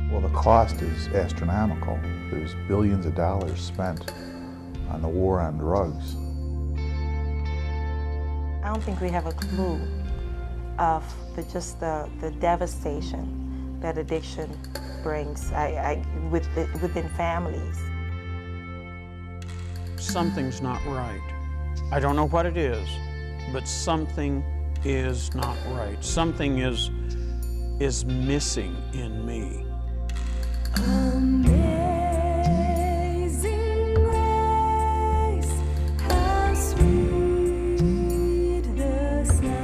Well, the cost is astronomical. There's billions of dollars spent on the war on drugs. I don't think we have a clue of the devastation that addiction brings within families. Something's not right. I don't know what it is, but something is not right. Something is missing in me. Amazing grace, how sweet the sound.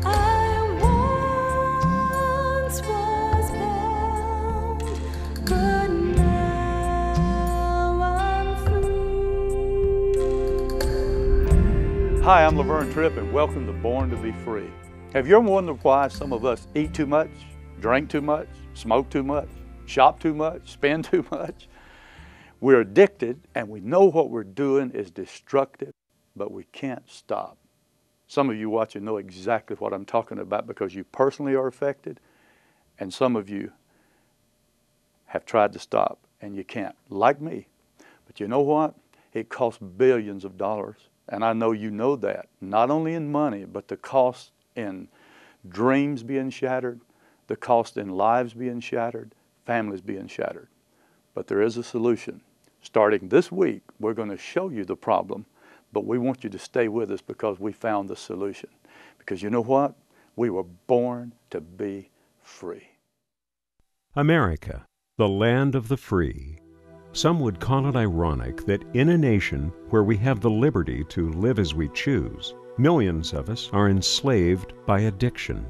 I once was bound, but now I'm free. Hi, I'm Laverne Tripp, and welcome to Born to Be Free. Have you ever wondered why some of us eat too much, drink too much, smoke too much, shop too much, spend too much? We're addicted, and we know what we're doing is destructive, but we can't stop. Some of you watching know exactly what I'm talking about because you personally are affected, and some of you have tried to stop, and you can't, like me. But you know what? It costs billions of dollars. And I know you know that, not only in money, but the cost in dreams being shattered, the cost in lives being shattered, families being shattered. But there is a solution. Starting this week, we're going to show you the problem, but we want you to stay with us because we found the solution. Because you know what? We were born to be free. America, the land of the free. Some would call it ironic that in a nation where we have the liberty to live as we choose, millions of us are enslaved by addiction.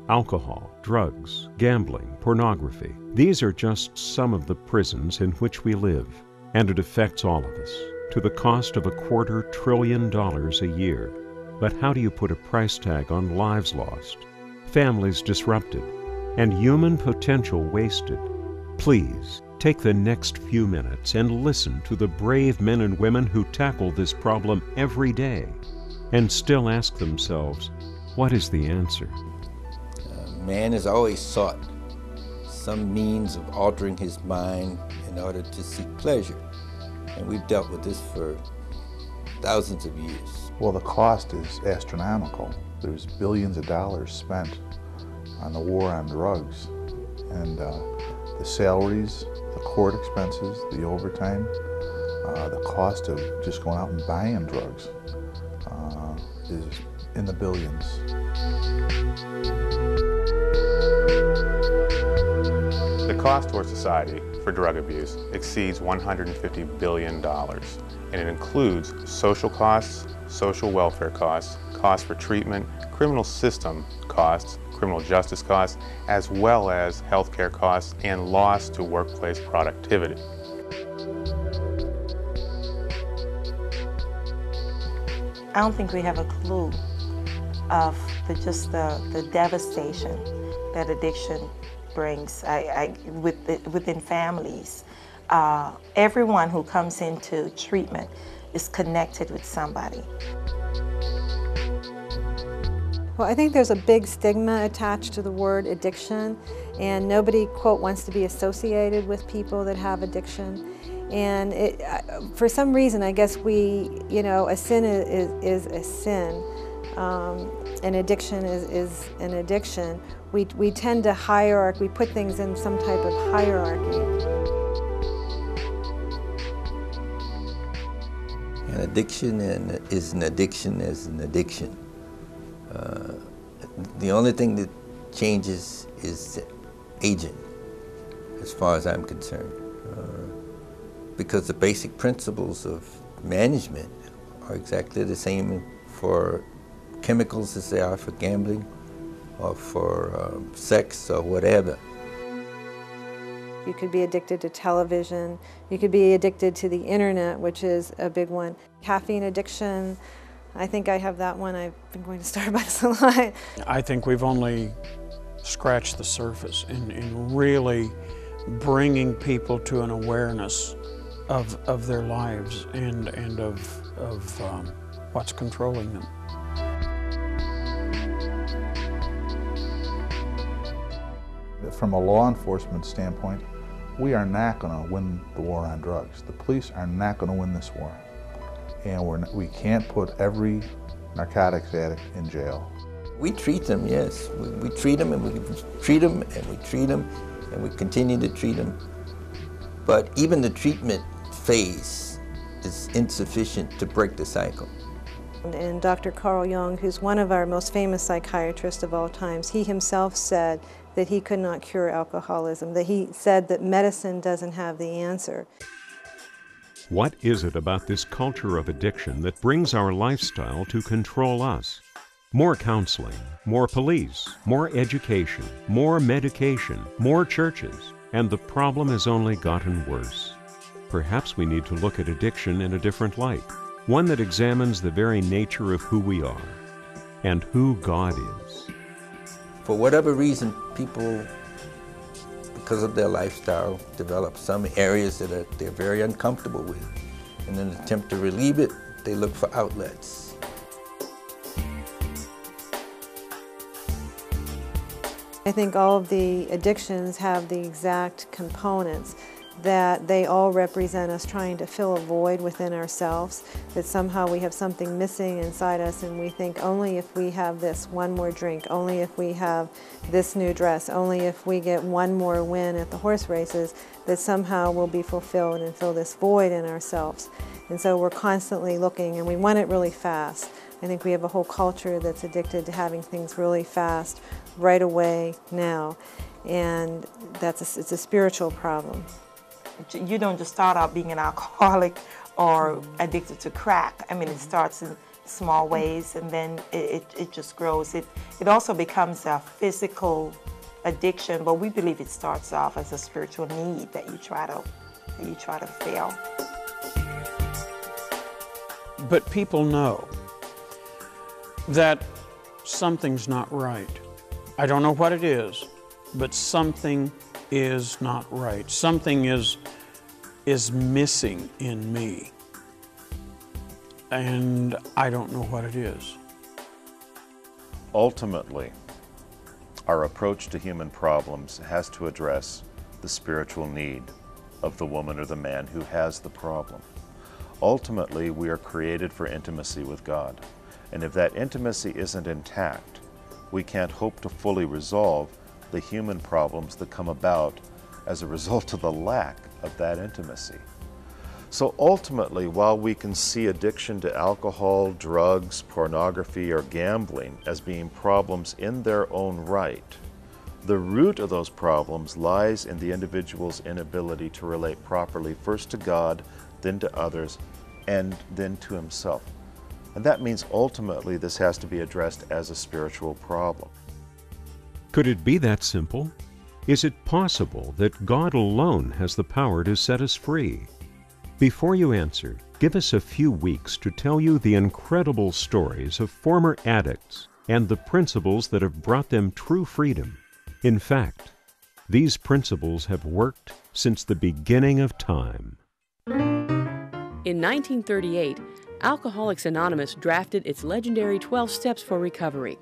Alcohol, drugs, gambling, pornography. These are just some of the prisons in which we live, and it affects all of us, to the cost of $250 billion a year. But how do you put a price tag on lives lost, families disrupted, and human potential wasted? Please, take the next few minutes and listen to the brave men and women who tackle this problem every day and still ask themselves, what is the answer? Man has always sought some means of altering his mind in order to seek pleasure. And we've dealt with this for thousands of years. Well, the cost is astronomical. There's billions of dollars spent on the war on drugs. And the salaries, the court expenses, the overtime, the cost of just going out and buying drugs is in the billions. The cost to our society for drug abuse exceeds $150 billion, and it includes social costs, social welfare costs, costs for treatment, criminal system costs, criminal justice costs, as well as healthcare costs and loss to workplace productivity. I don't think we have a clue of the devastation that addiction brings within families. Everyone who comes into treatment is connected with somebody. Well, I think there's a big stigma attached to the word addiction, and nobody, quote, wants to be associated with people that have addiction. And for some reason, I guess a sin is a sin. An addiction is an addiction. We tend to we put things in some type of hierarchy. An addiction is an addiction is an addiction. The only thing that changes is the agent, as far as I'm concerned. Because the basic principles of management are exactly the same for chemicals as they are for gambling or for sex or whatever. You could be addicted to television. You could be addicted to the internet, which is a big one. Caffeine addiction, I think I have that one. I've been going to Starbucks a lot. I think we've only scratched the surface in really bringing people to an awareness of their lives and of what's controlling them. From a law enforcement standpoint, we are not going to win the war on drugs. The police are not going to win this war. And we can't put every narcotics addict in jail. We treat them, yes. We treat them and we treat them and we treat them and we continue to treat them. But even the treatment phase is insufficient to break the cycle. And Dr. Carl Jung, who's one of our most famous psychiatrists of all times, he himself said that he could not cure alcoholism, that he said that medicine doesn't have the answer. What is it about this culture of addiction that brings our lifestyle to control us? More counseling, more police, more education, more medication, more churches, and the problem has only gotten worse. Perhaps we need to look at addiction in a different light, one that examines the very nature of who we are and who God is. For whatever reason, people, because of their lifestyle, develop some areas that they're very uncomfortable with. In an attempt to relieve it, they look for outlets. I think all of the addictions have the exact components, that they all represent us trying to fill a void within ourselves, that somehow we have something missing inside us and we think only if we have this one more drink, only if we have this new dress, only if we get one more win at the horse races, that somehow we'll be fulfilled and fill this void in ourselves. And so we're constantly looking and we want it really fast. I think we have a whole culture that's addicted to having things really fast, right away, now. And it's a spiritual problem. You don't just start out being an alcoholic or addicted to crack. I mean, it starts in small ways and then it just grows. It also becomes a physical addiction, but we believe it starts off as a spiritual need that you try to fill. But people know that something's not right. I don't know what it is, but something is not right. Something is missing in me. And I don't know what it is. Ultimately, our approach to human problems has to address the spiritual need of the woman or the man who has the problem. Ultimately, we are created for intimacy with God. And if that intimacy isn't intact, we can't hope to fully resolve the human problems that come about as a result of the lack of that intimacy. So ultimately, while we can see addiction to alcohol, drugs, pornography, or gambling as being problems in their own right, the root of those problems lies in the individual's inability to relate properly, first to God, then to others, and then to himself. And that means ultimately this has to be addressed as a spiritual problem. Could it be that simple? Is it possible that God alone has the power to set us free? Before you answer, give us a few weeks to tell you the incredible stories of former addicts and the principles that have brought them true freedom. In fact, these principles have worked since the beginning of time. In 1938, Alcoholics Anonymous drafted its legendary 12 Steps for Recovery.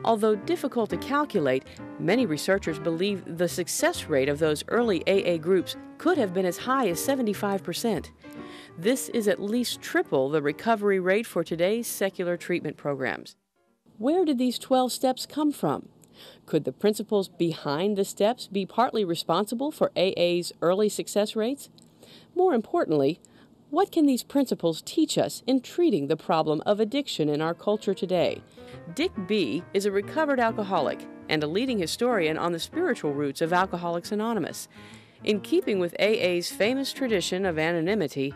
Although difficult to calculate, many researchers believe the success rate of those early AA groups could have been as high as 75%. This is at least triple the recovery rate for today's secular treatment programs. Where did these 12 steps come from? Could the principles behind the steps be partly responsible for AA's early success rates? More importantly, what can these principles teach us in treating the problem of addiction in our culture today? Dick B. is a recovered alcoholic and a leading historian on the spiritual roots of Alcoholics Anonymous. In keeping with AA's famous tradition of anonymity,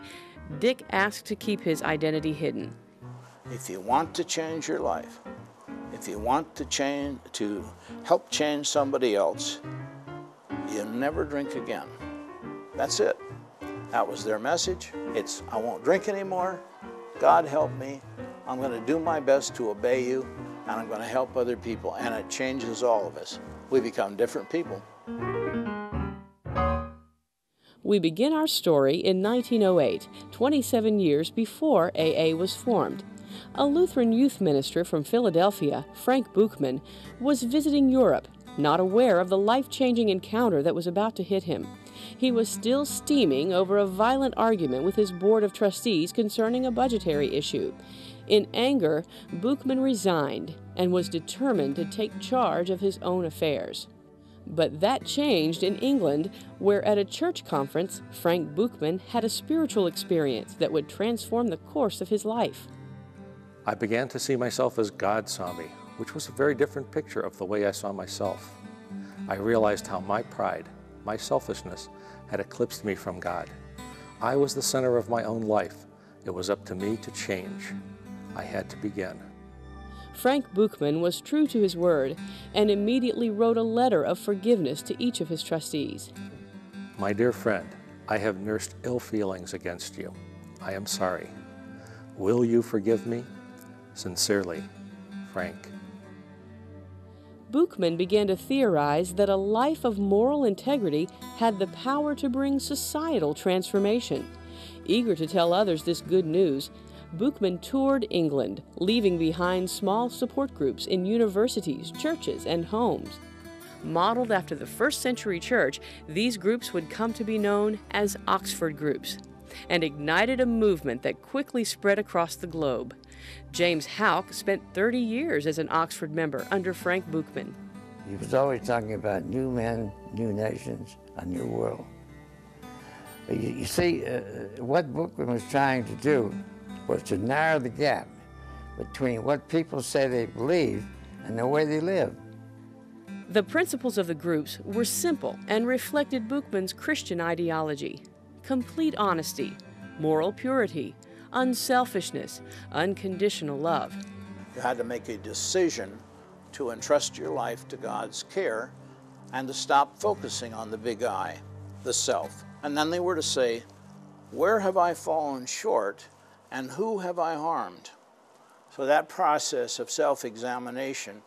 Dick asked to keep his identity hidden. If you want to change your life, if you want to help change somebody else, you never drink again. That's it. That was their message. It's, I won't drink anymore. God help me. I'm going to do my best to obey you, and I'm going to help other people. And it changes all of us. We become different people. We begin our story in 1908, 27 years before AA was formed. A Lutheran youth minister from Philadelphia, Frank Buchman, was visiting Europe not aware of the life-changing encounter that was about to hit him. He was still steaming over a violent argument with his board of trustees concerning a budgetary issue. In anger, Buchman resigned and was determined to take charge of his own affairs. But that changed in England, where at a church conference, Frank Buchman had a spiritual experience that would transform the course of his life. I began to see myself as God saw me, which was a very different picture of the way I saw myself. I realized how my pride, my selfishness, had eclipsed me from God. I was the center of my own life. It was up to me to change. I had to begin. Frank Buchman was true to his word and immediately wrote a letter of forgiveness to each of his trustees. My dear friend, I have nursed ill feelings against you. I am sorry. Will you forgive me? Sincerely, Frank. Buchman began to theorize that a life of moral integrity had the power to bring societal transformation. Eager to tell others this good news, Buchman toured England, leaving behind small support groups in universities, churches, and homes. Modeled after the first-century church, these groups would come to be known as Oxford groups, and ignited a movement that quickly spread across the globe. James Houck spent 30 years as an Oxford member under Frank Buchman. He was always talking about new men, new nations, a new world. You see, what Buchman was trying to do was to narrow the gap between what people say they believe and the way they live. The principles of the groups were simple and reflected Buchman's Christian ideology: complete honesty, moral purity, unselfishness, unconditional love. You had to make a decision to entrust your life to God's care and to stop focusing on the big I, the self. And then they were to say, where have I fallen short and who have I harmed? So that process of self-examination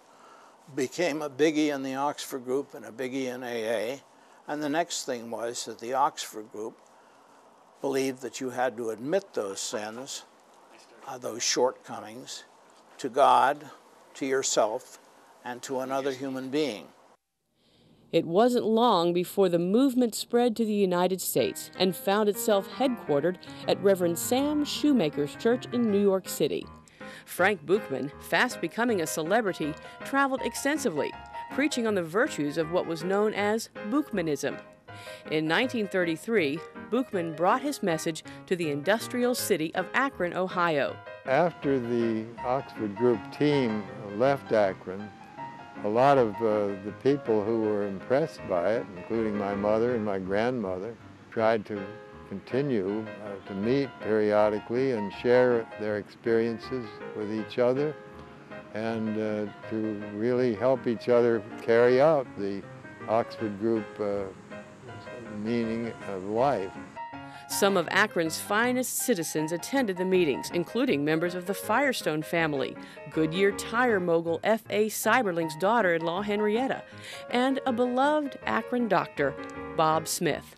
became a biggie in the Oxford group and a biggie in AA. And the next thing was that the Oxford group believed that you had to admit those sins, those shortcomings, to God, to yourself, and to another human being. It wasn't long before the movement spread to the United States and found itself headquartered at Reverend Sam Shoemaker's church in New York City. Frank Buchman, fast becoming a celebrity, traveled extensively, preaching on the virtues of what was known as Buchmanism. In 1933, Buchman brought his message to the industrial city of Akron, Ohio. After the Oxford group team left Akron, a lot of the people who were impressed by it, including my mother and my grandmother, tried to continue to meet periodically and share their experiences with each other and to really help each other carry out the Oxford group meaning of life. Some of Akron's finest citizens attended the meetings, including members of the Firestone family, Goodyear tire mogul F.A. Seiberling's daughter-in-law Henrietta, and a beloved Akron doctor, Bob Smith.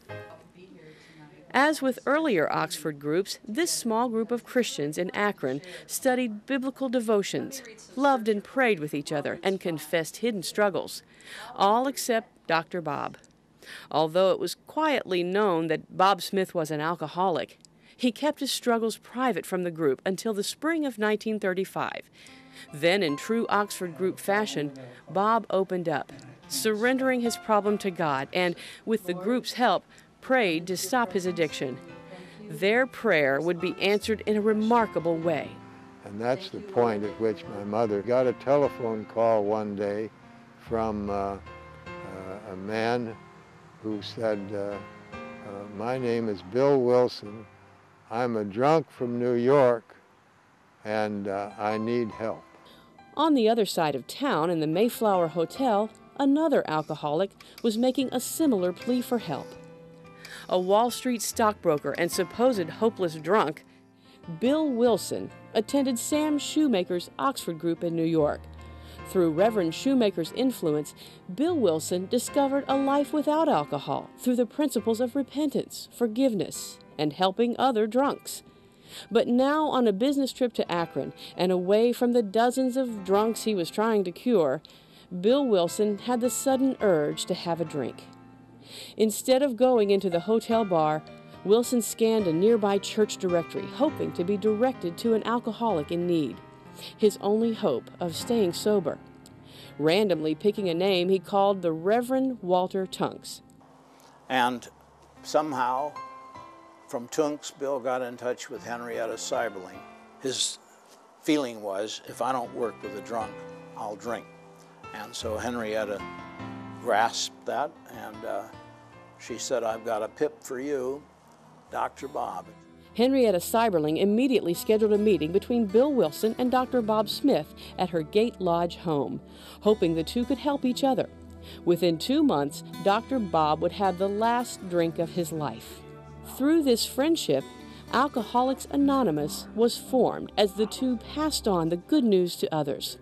As with earlier Oxford groups, this small group of Christians in Akron studied biblical devotions, loved and prayed with each other, and confessed hidden struggles, all except Dr. Bob. Although it was quietly known that Bob Smith was an alcoholic, he kept his struggles private from the group until the spring of 1935. Then, in true Oxford group fashion, Bob opened up, surrendering his problem to God, and, with the group's help, prayed to stop his addiction. Their prayer would be answered in a remarkable way. And that's the point at which my mother got a telephone call one day from a man who said, my name is Bill Wilson. I'm a drunk from New York, and I need help. On the other side of town, in the Mayflower Hotel, another alcoholic was making a similar plea for help. A Wall Street stockbroker and supposed hopeless drunk, Bill Wilson attended Sam Shoemaker's Oxford group in New York. Through Reverend Shoemaker's influence, Bill Wilson discovered a life without alcohol through the principles of repentance, forgiveness, and helping other drunks. But now, on a business trip to Akron and away from the dozens of drunks he was trying to cure, Bill Wilson had the sudden urge to have a drink. Instead of going into the hotel bar, Wilson scanned a nearby church directory, hoping to be directed to an alcoholic in need, his only hope of staying sober. Randomly picking a name, he called the Reverend Walter Tunks. And somehow, from Tunks, Bill got in touch with Henrietta Seiberling. His feeling was, if I don't work with a drunk, I'll drink. And so Henrietta grasped that, and she said, I've got a pip for you, Dr. Bob. Henrietta Seiberling immediately scheduled a meeting between Bill Wilson and Dr. Bob Smith at her Gate Lodge home, hoping the two could help each other. Within 2 months, Dr. Bob would have the last drink of his life. Through this friendship, Alcoholics Anonymous was formed as the two passed on the good news to others.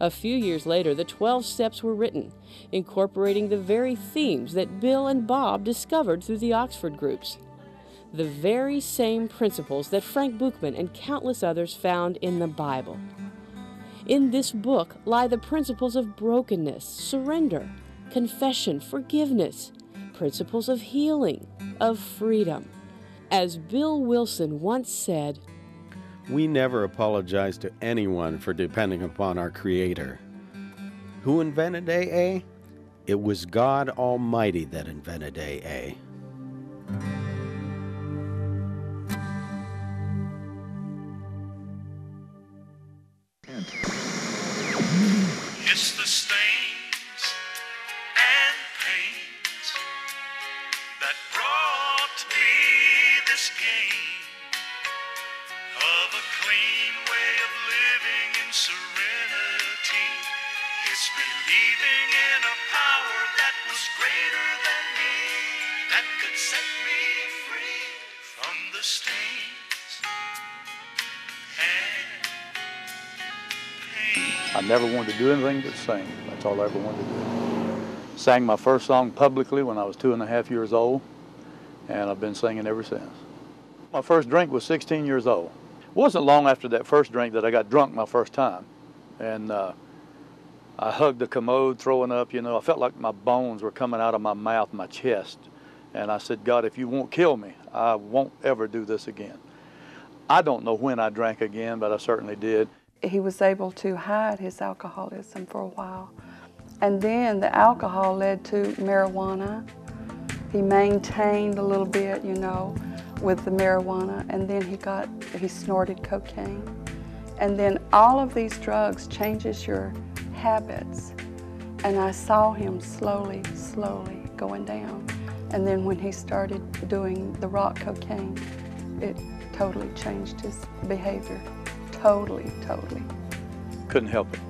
A few years later, the 12 steps were written, incorporating the very themes that Bill and Bob discovered through the Oxford groups. The very same principles that Frank Buchman and countless others found in the Bible. In this book lie the principles of brokenness, surrender, confession, forgiveness, principles of healing, of freedom. As Bill Wilson once said, "We never apologize to anyone for depending upon our Creator. Who invented AA? It was God Almighty that invented AA." It's the stains and pains that brought me this game of a clean way of living in serenity. It's believing in a power that was greater than me, that could set me free from the stains and I never wanted to do anything but sing. That's all I ever wanted to do. Sang my first song publicly when I was 2.5 years old, and I've been singing ever since. My first drink was 16 years old. It wasn't long after that first drink that I got drunk my first time. And I hugged the commode, throwing up, you know. I felt like my bones were coming out of my mouth, my chest. And I said, God, if you won't kill me, I won't ever do this again. I don't know when I drank again, but I certainly did. He was able to hide his alcoholism for a while. And then the alcohol led to marijuana. He maintained a little bit, you know, with the marijuana, and then he snorted cocaine. And then all of these drugs changes your habits. And I saw him slowly going down. And then when he started doing the rock cocaine, it totally changed his behavior. Totally. Couldn't help it.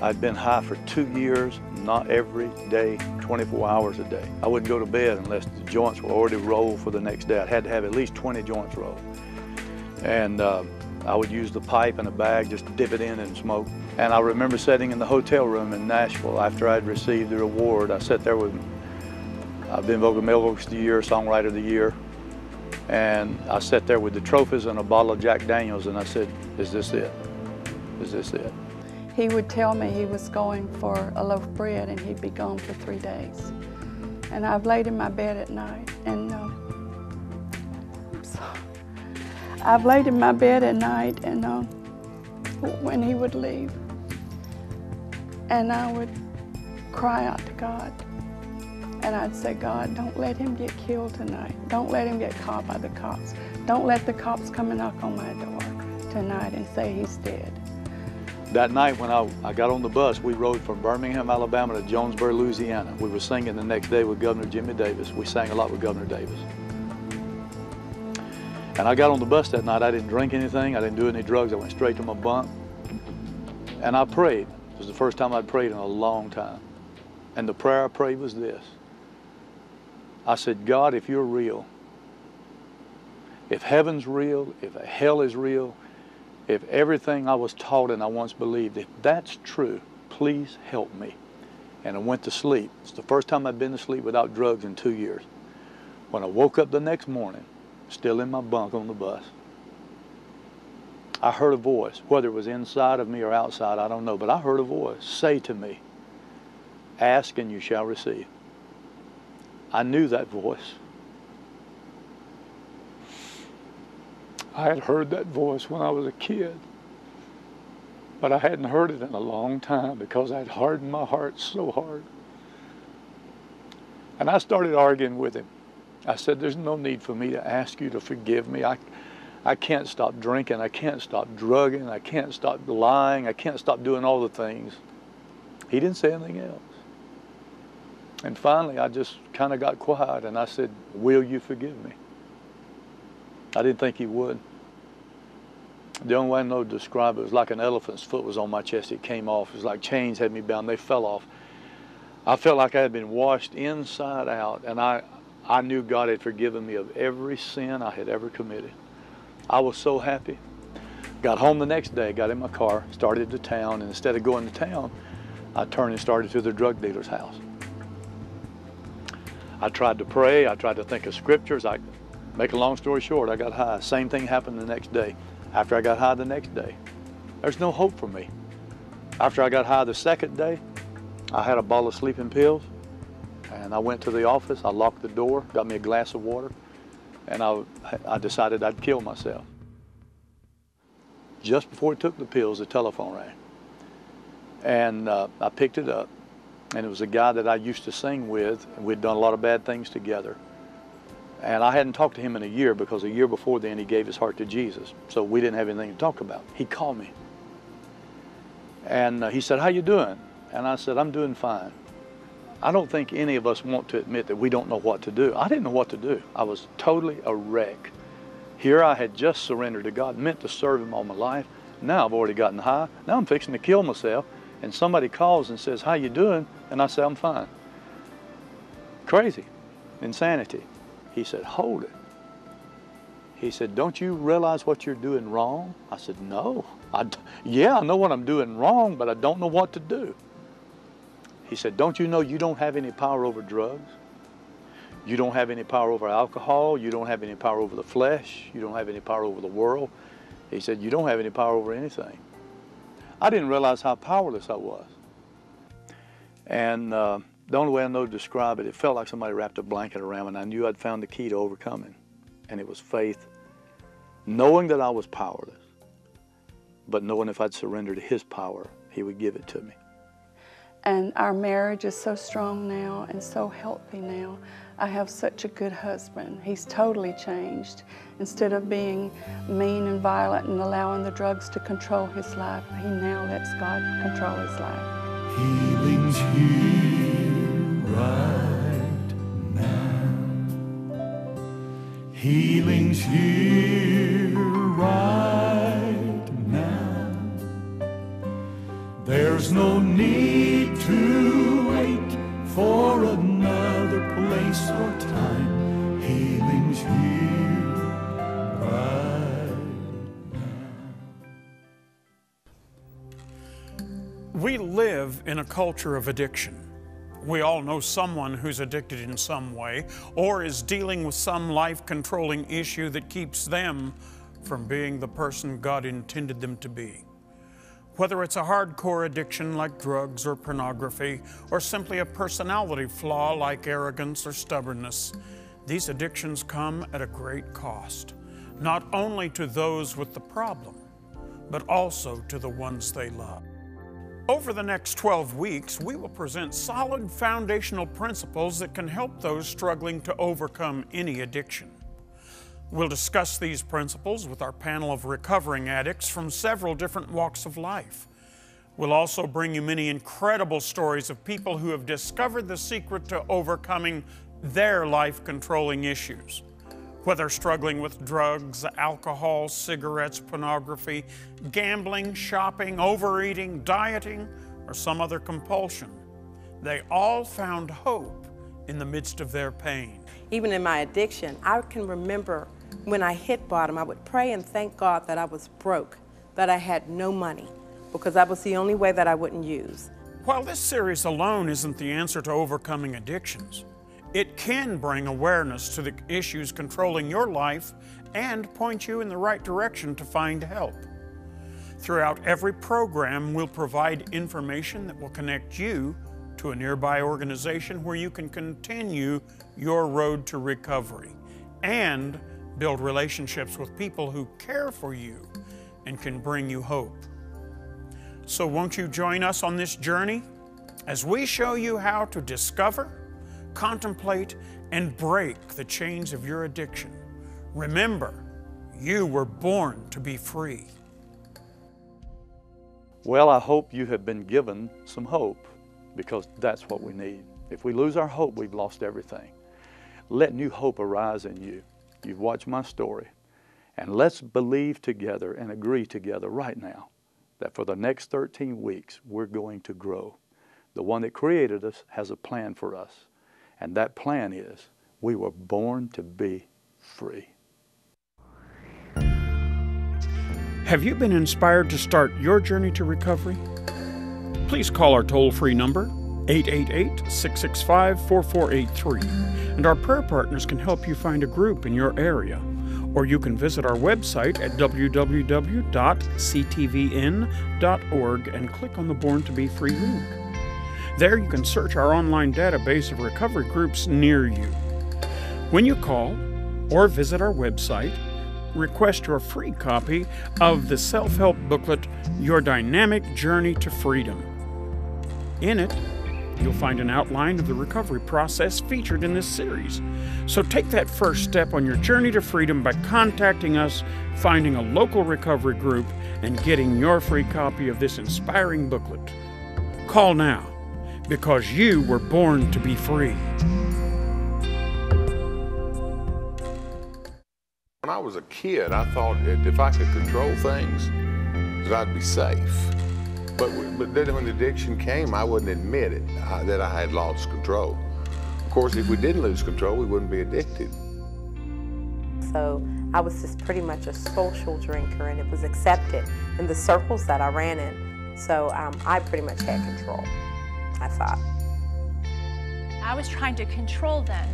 I'd been high for 2 years, not every day, 24 hours a day. I wouldn't go to bed unless the joints were already rolled for the next day. I had to have at least 20 joints rolled. And I would use the pipe and a bag, just dip it in and smoke. And I remember sitting in the hotel room in Nashville after I'd received the award. I sat there with, I've been vocal male vocalist of the year, songwriter of the year. And I sat there with the trophies and a bottle of Jack Daniels, and I said, is this it? Is this it? He would tell me he was going for a loaf of bread and he'd be gone for 3 days. And I've laid in my bed at night and I've laid in my bed at night and when he would leave, and I would cry out to God. And I'd say, God, don't let him get killed tonight. Don't let him get caught by the cops. Don't let the cops come and knock on my door tonight and say he's dead. That night when I got on the bus, we rode from Birmingham, Alabama to Jonesboro, Louisiana. We were singing the next day with Governor Jimmy Davis. We sang a lot with Governor Davis. And I got on the bus that night. I didn't drink anything. I didn't do any drugs. I went straight to my bunk. And I prayed. It was the first time I'd prayed in a long time. And the prayer I prayed was this. I said, God, if you're real, if heaven's real, if hell is real, if everything I was taught and I once believed, if that's true, please help me. And I went to sleep. It's the first time I'd been to sleep without drugs in 2 years. When I woke up the next morning, still in my bunk on the bus, I heard a voice, whether it was inside of me or outside, I don't know, but I heard a voice say to me, ask and you shall receive. I knew that voice. I had heard that voice when I was a kid, but I hadn't heard it in a long time because I'd hardened my heart so hard. And I started arguing with him. I said, there's no need for me to ask you to forgive me. I can't stop drinking. I can't stop drugging. I can't stop lying. I can't stop doing all the things. He didn't say anything else. And finally, I just kind of got quiet and I said, will you forgive me? I didn't think he would. The only way I know to describe it was like an elephant's foot was on my chest. It came off. It was like chains had me bound. They fell off. I felt like I had been washed inside out, and I knew God had forgiven me of every sin I had ever committed. I was so happy. Got home the next day, got in my car, started to town, and instead of going to town, I turned and started to the drug dealer's house. I tried to pray. I tried to think of scriptures. Make a long story short, I got high. Same thing happened the next day. After I got high the next day, there's no hope for me. After I got high the second day, I had a bottle of sleeping pills, and I went to the office. I locked the door, got me a glass of water, and I decided I'd kill myself. Just before I took the pills, the telephone rang, and I picked it up, and it was a guy that I used to sing with, and we'd done a lot of bad things together. And I hadn't talked to him in a year because a year before then he gave his heart to Jesus. So we didn't have anything to talk about. He called me. And he said, how you doing? And I said, I'm doing fine. I don't think any of us want to admit that we don't know what to do. I didn't know what to do. I was totally a wreck. Here I had just surrendered to God, meant to serve Him all my life. Now I've already gotten high. Now I'm fixing to kill myself. And somebody calls and says, how you doing? And I say, I'm fine. Crazy. Insanity. He said, hold it. He said, don't you realize what you're doing wrong? I said, no. Yeah, I know what I'm doing wrong, but I don't know what to do. He said, don't you know you don't have any power over drugs? You don't have any power over alcohol. You don't have any power over the flesh. You don't have any power over the world. He said, you don't have any power over anything. I didn't realize how powerless I was. And the only way I know to describe it, it felt like somebody wrapped a blanket around me, and I knew I'd found the key to overcoming. And it was faith, knowing that I was powerless, but knowing if I'd surrender to His power, He would give it to me. And our marriage is so strong now and so healthy now. I have such a good husband. He's totally changed. Instead of being mean and violent and allowing the drugs to control his life, he now lets God control his life. Healing's here right now. Healing's here right now. There's no need to wait for another place or time. Healing's here right now. We live in a culture of addiction. We all know someone who's addicted in some way or is dealing with some life-controlling issue that keeps them from being the person God intended them to be. Whether it's a hardcore addiction like drugs or pornography, or simply a personality flaw like arrogance or stubbornness, these addictions come at a great cost, not only to those with the problem, but also to the ones they love. Over the next 12 weeks, we will present solid foundational principles that can help those struggling to overcome any addiction. We'll discuss these principles with our panel of recovering addicts from several different walks of life. We'll also bring you many incredible stories of people who have discovered the secret to overcoming their life-controlling issues. Whether struggling with drugs, alcohol, cigarettes, pornography, gambling, shopping, overeating, dieting, or some other compulsion, they all found hope in the midst of their pain. Even in my addiction, I can remember when I hit bottom, I would pray and thank God that I was broke, that I had no money, because that was the only way that I wouldn't use. While this series alone isn't the answer to overcoming addictions, it can bring awareness to the issues controlling your life and point you in the right direction to find help. Throughout every program, we'll provide information that will connect you to a nearby organization where you can continue your road to recovery and build relationships with people who care for you and can bring you hope. So won't you join us on this journey as we show you how to discover, contemplate, and break the chains of your addiction. Remember, you were born to be free. Well, I hope you have been given some hope, because that's what we need. If we lose our hope, we've lost everything. Let new hope arise in you. You've watched my story. And let's believe together and agree together right now that for the next 13 weeks, we're going to grow. The one that created us has a plan for us. And that plan is, we were born to be free. Have you been inspired to start your journey to recovery? Please call our toll-free number, 888-665-4483, and our prayer partners can help you find a group in your area. Or you can visit our website at www.ctvn.org and click on the Born to be Free link. There you can search our online database of recovery groups near you. When you call or visit our website, request your free copy of the self-help booklet, Your Dynamic Journey to Freedom. In it, you'll find an outline of the recovery process featured in this series. So take that first step on your journey to freedom by contacting us, finding a local recovery group, and getting your free copy of this inspiring booklet. Call now, because you were born to be free. When I was a kid, I thought if I could control things, that I'd be safe. But then when the addiction came, I wouldn't admit it, that I had lost control. Of course, if we didn't lose control, we wouldn't be addicted. So I was just pretty much a social drinker, and it was accepted in the circles that I ran in. So I pretty much had control, I thought. I was trying to control then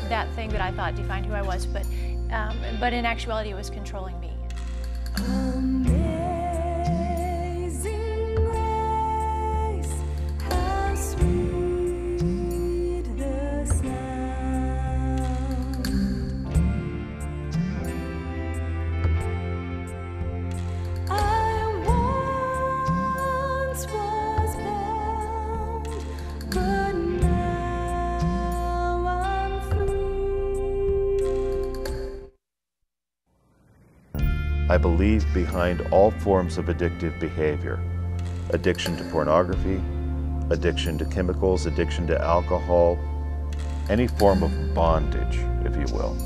that thing that I thought defined who I was, but in actuality it was controlling me. Amazing grace, how sweet the sound. I once was bound, but now I'm I believe behind all forms of addictive behavior, addiction to pornography, addiction to chemicals, addiction to alcohol, any form of bondage, if you will,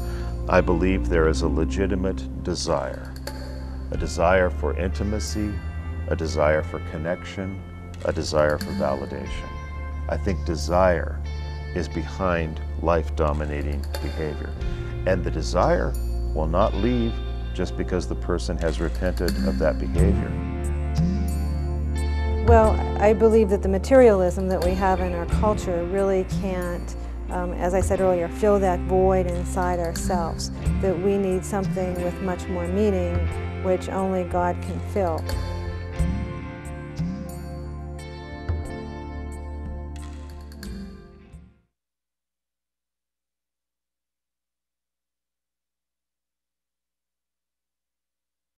I believe there is a legitimate desire. A desire for intimacy, a desire for connection, a desire for validation. I think desire is behind life-dominating behavior. And the desire will not leave just because the person has repented of that behavior. Well, I believe that the materialism that we have in our culture really can't, as I said earlier, fill that void inside ourselves, that we need something with much more meaning, which only God can fill.